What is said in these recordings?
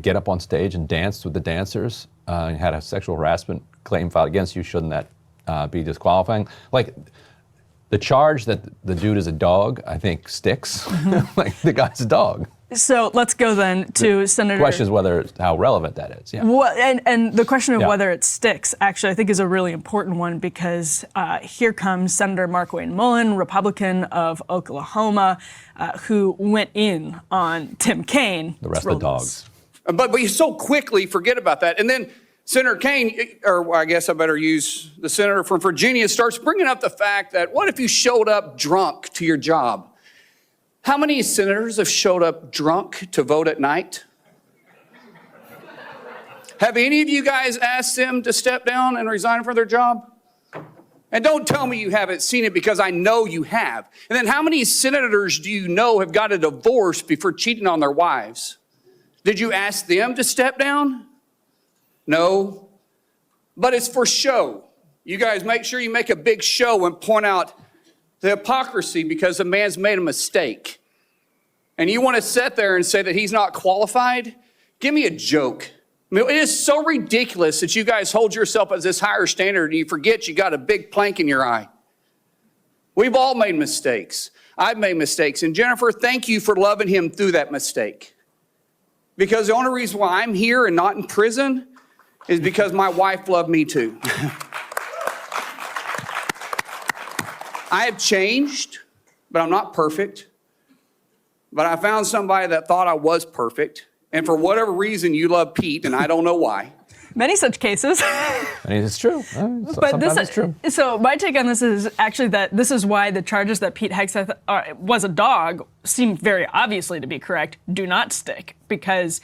get up on stage and danced with the dancers and had a sexual harassment claim filed against you, shouldn't that be disqualifying? Like, the charge that the dude is a dog, I think, sticks. Like, the guy's a dog. So let's go then to Senator. The question is how relevant that is. Yeah. Well, and the question of whether it sticks, actually, I think is a really important one, because here comes Senator Mark Wayne Mullen, Republican of Oklahoma, who went in on Tim Kaine. The rest of the dogs. But you so quickly forget about that. And then Senator Kaine, or I guess I better use the senator from Virginia, starts bringing up the fact that what if you showed up drunk to your job? How many senators have showed up drunk to vote at night? Have any of you guys asked them to step down and resign from their job? And don't tell me you haven't seen it, because I know you have. And then how many senators do you know have got a divorce before cheating on their wives? Did you ask them to step down? No. But it's for show. You guys make sure you make a big show and point out the hypocrisy because a man's made a mistake. And you want to sit there and say that he's not qualified? Give me a joke. I mean, it is so ridiculous that you guys hold yourself as this higher standard and you forget you got a big plank in your eye. We've all made mistakes. I've made mistakes. And Jennifer, thank you for loving him through that mistake. Because the only reason why I'm here and not in prison is because my wife loved me too. I have changed, but I'm not perfect. But I found somebody that thought I was perfect. And for whatever reason, you love Pete, and I don't know why. Many such cases. I mean, it's true. But this is true. So my take on this is actually that this is why the charges that Pete Hegseth was a dog seem very obviously to be correct, do not stick, because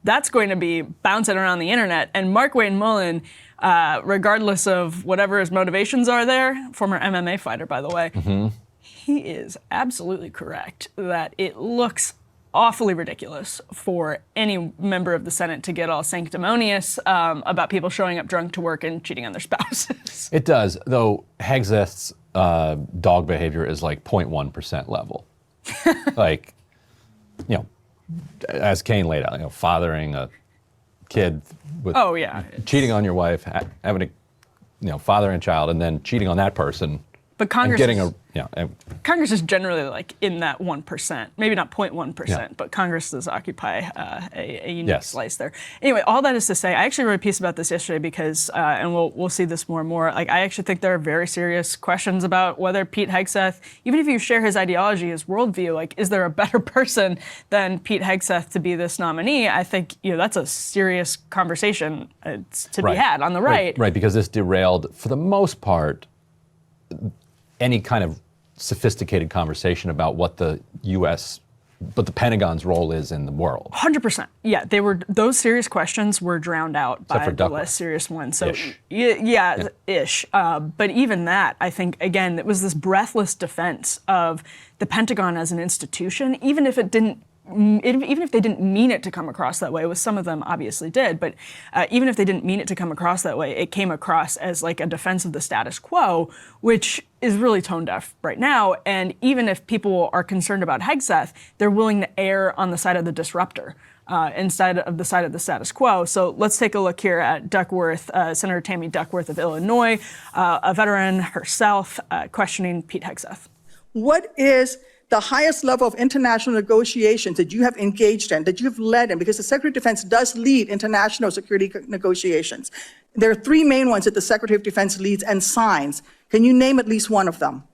that's going to be bouncing around the internet. And Mark Wayne Mullen, regardless of whatever his motivations are there, former MMA fighter, by the way, he is absolutely correct that it looks awfully ridiculous for any member of the Senate to get all sanctimonious about people showing up drunk to work and cheating on their spouses. It does, though. Hegseth's dog behavior is like 0.1% level. Like, you know, as Kaine laid out, you know, fathering a kid with cheating on your wife, having a father and child, and then cheating on that person. But Congress getting Congress is generally like in that 1%, maybe not 0.1%, but Congress does occupy a unique slice there. Anyway, all that is to say, I actually wrote a piece about this yesterday because, and we'll see this more and more. Like, I actually think there are very serious questions about whether Pete Hegseth, even if you share his ideology, his worldview, like, is there a better person than Pete Hegseth to be this nominee? I think that's a serious conversation to be had on the right. Right, because this derailed, for the most part, any kind of sophisticated conversation about what the Pentagon's role is in the world. 100%. Yeah, those serious questions were drowned out by the less serious ones. So, ish. But even that, I think, again, it was this breathless defense of the Pentagon as an institution, even if they didn't mean it to come across that way, which some of them obviously did, but even if they didn't mean it to come across that way, it came across as like a defense of the status quo, which is really tone deaf right now. And even if people are concerned about Hegseth, they're willing to err on the side of the disruptor instead of the side of the status quo. So let's take a look here at Duckworth, Senator Tammy Duckworth of Illinois, a veteran herself, questioning Pete Hegseth. What is the highest level of international negotiations that you have engaged in, that you have led in, because the Secretary of Defense does lead international security negotiations. There are three main ones that the Secretary of Defense leads and signs. Can you name at least one of them?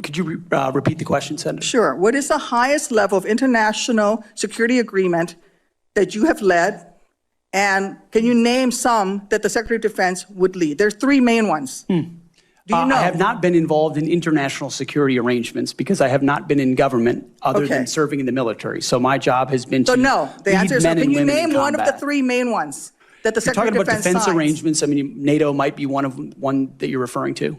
Could you repeat the question, Senator? Sure. What is the highest level of international security agreement that you have led? And can you name some that the Secretary of Defense would lead? There are three main ones. Do you know? I have not been involved in international security arrangements because I have not been in government other than serving in the military. So my job has been to the answer is, can you name one of the three main ones that the Secretary of Defense signs? Talking about defense arrangements, I mean, NATO might be one that you're referring to.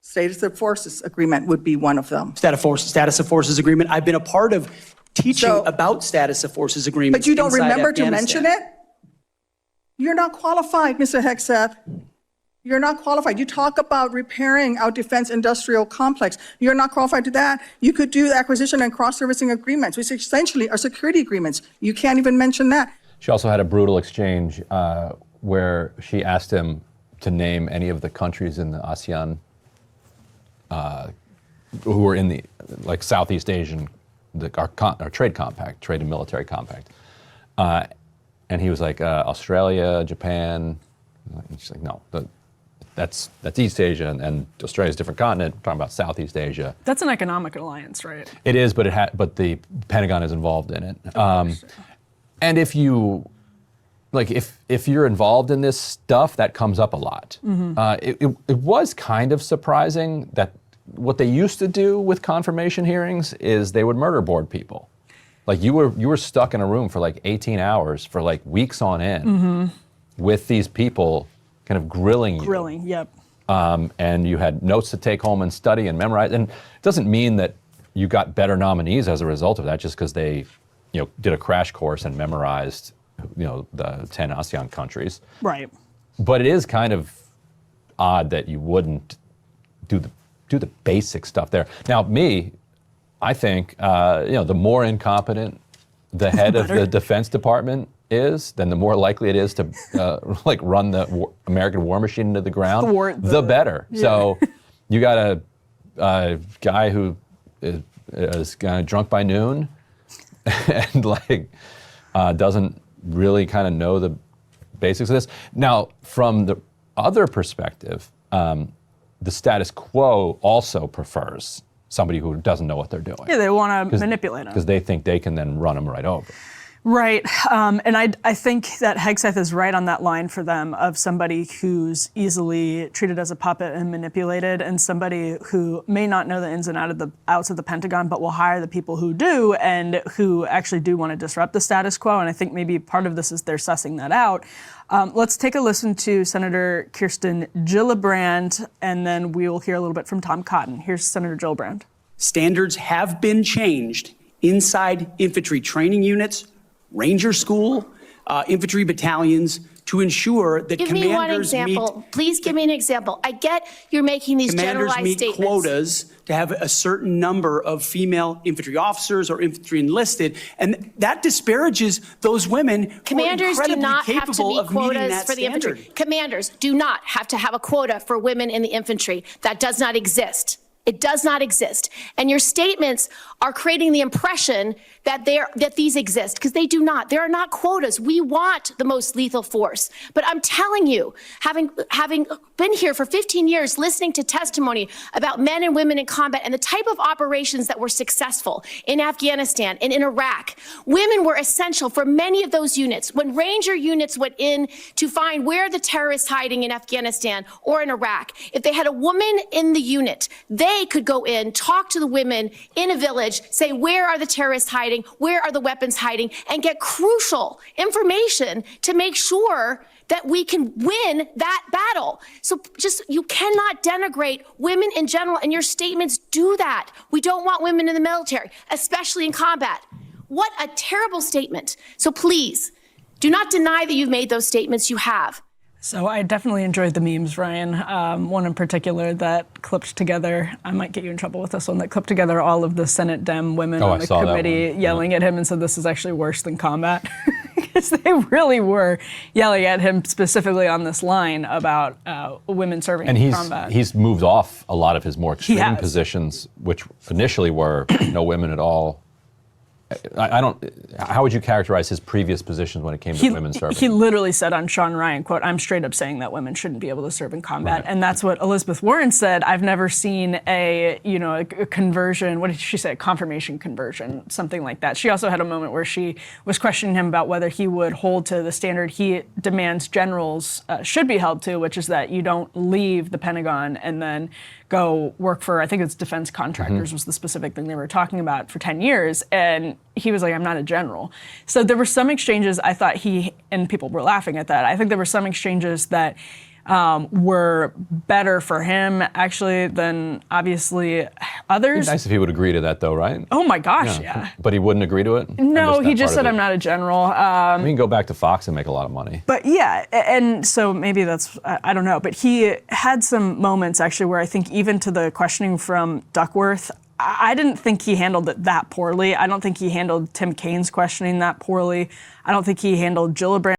Status of Forces Agreement would be one of them. Status of Forces Agreement. I've been a part of teaching about Status of Forces Agreements. But you don't remember to mention it? You're not qualified, Mr. Hegseth. You're not qualified. You talk about repairing our defense industrial complex. You're not qualified to that. You could do acquisition and cross-servicing agreements, which essentially are security agreements. You can't even mention that. She also had a brutal exchange where she asked him to name any of the countries in the ASEAN who were in the Southeast Asian, our trade compact, trade and military compact. And he was like, Australia, Japan. And she's like, no, that's East Asia, and Australia's a different continent. We're talking about Southeast Asia. That's an economic alliance, right? It is, but the Pentagon is involved in it. And if you, if you're involved in this stuff, that comes up a lot. It was kind of surprising that what they used to do with confirmation hearings is they would murder board people. Like you were stuck in a room for 18 hours for weeks on end with these people kind of grilling you. Grilling, yep. And you had notes to take home and study and memorize. And it doesn't mean that you got better nominees as a result of that, just because they, did a crash course and memorized, the 10 ASEAN countries. Right. But it is kind of odd that you wouldn't do the basic stuff there. Now, I think, the more incompetent the head of the Defense Department is, then the more likely it is to run the American war machine into the ground, the better. Yeah. So you got a guy who is kind of drunk by noon and doesn't really kind of know the basics of this. Now, from the other perspective, the status quo also prefers somebody who doesn't know what they're doing. Yeah, they want to manipulate them. Because they think they can then run them right over. Right, and I think that Hegseth is right on that line for them of somebody who's easily treated as a puppet and manipulated, and somebody who may not know the ins and outs of the Pentagon, but will hire the people who do and who actually do want to disrupt the status quo. And I think maybe part of this is they're sussing that out. Let's take a listen to Senator Kirsten Gillibrand, and then we'll hear a little bit from Tom Cotton. Here's Senator Gillibrand. Standards have been changed inside infantry training units, Ranger School, infantry battalions, to ensure that Give me one example. Please give me an example. I get you're making these generalized meet statements. Quotas to have a certain number of female infantry officers or infantry enlisted, and that disparages those women Commanders who are do not have to capable meet of meeting quotas that for the standard. infantry. Commanders do not have to have a quota for women in the infantry. That does not exist. It does not exist. And your statements are creating the impression that these exist, because they do not. There are not quotas. We want the most lethal force. But I'm telling you, having been here for 15 years, listening to testimony about men and women in combat and the type of operations that were successful in Afghanistan and in Iraq, women were essential for many of those units. When Ranger units went in to find where the terrorists hiding in Afghanistan or in Iraq, if they had a woman in the unit, they could go in, talk to the women in a village, say, where are the terrorists hiding? Where are the weapons hiding? And get crucial information to make sure that we can win that battle. So you cannot denigrate women in general, and your statements do that. We don't want women in the military, especially in combat. What a terrible statement. So please, do not deny that you've made those statements. You have. So I definitely enjoyed the memes, Ryan. One in particular that clipped together, I might get you in trouble with this one, that clipped together all of the Senate Dem women on the committee yelling at him and said this is actually worse than combat. Because they really were yelling at him specifically on this line about women serving in combat. He's moved off a lot of his more extreme positions, which initially were no women at all. How would you characterize his previous positions when it came to women serving? He literally said on Sean Ryan, quote, I'm straight up saying that women shouldn't be able to serve in combat. Right. And that's what Elizabeth Warren said. I've never seen a conversion, what did she say, a confirmation conversion, something like that. She also had a moment where she was questioning him about whether he would hold to the standard he demands generals should be held to, which is that you don't leave the Pentagon and then go work for, I think it's defense contractors was the specific thing they were talking about, for 10 years. And he was like, I'm not a general. So there were some exchanges I thought and people were laughing at that. I think there were some exchanges that were better for him, actually, than obviously others. It'd be nice if he would agree to that, though, right? Oh my gosh, yeah. But he wouldn't agree to it? No, he just said, I'm not a general. We can go back to Fox and make a lot of money. But yeah, and so maybe that's, I don't know. But he had some moments, actually, where I think even to the questioning from Duckworth, I didn't think he handled it that poorly. I don't think he handled Tim Kaine's questioning that poorly. I don't think he handled Gillibrand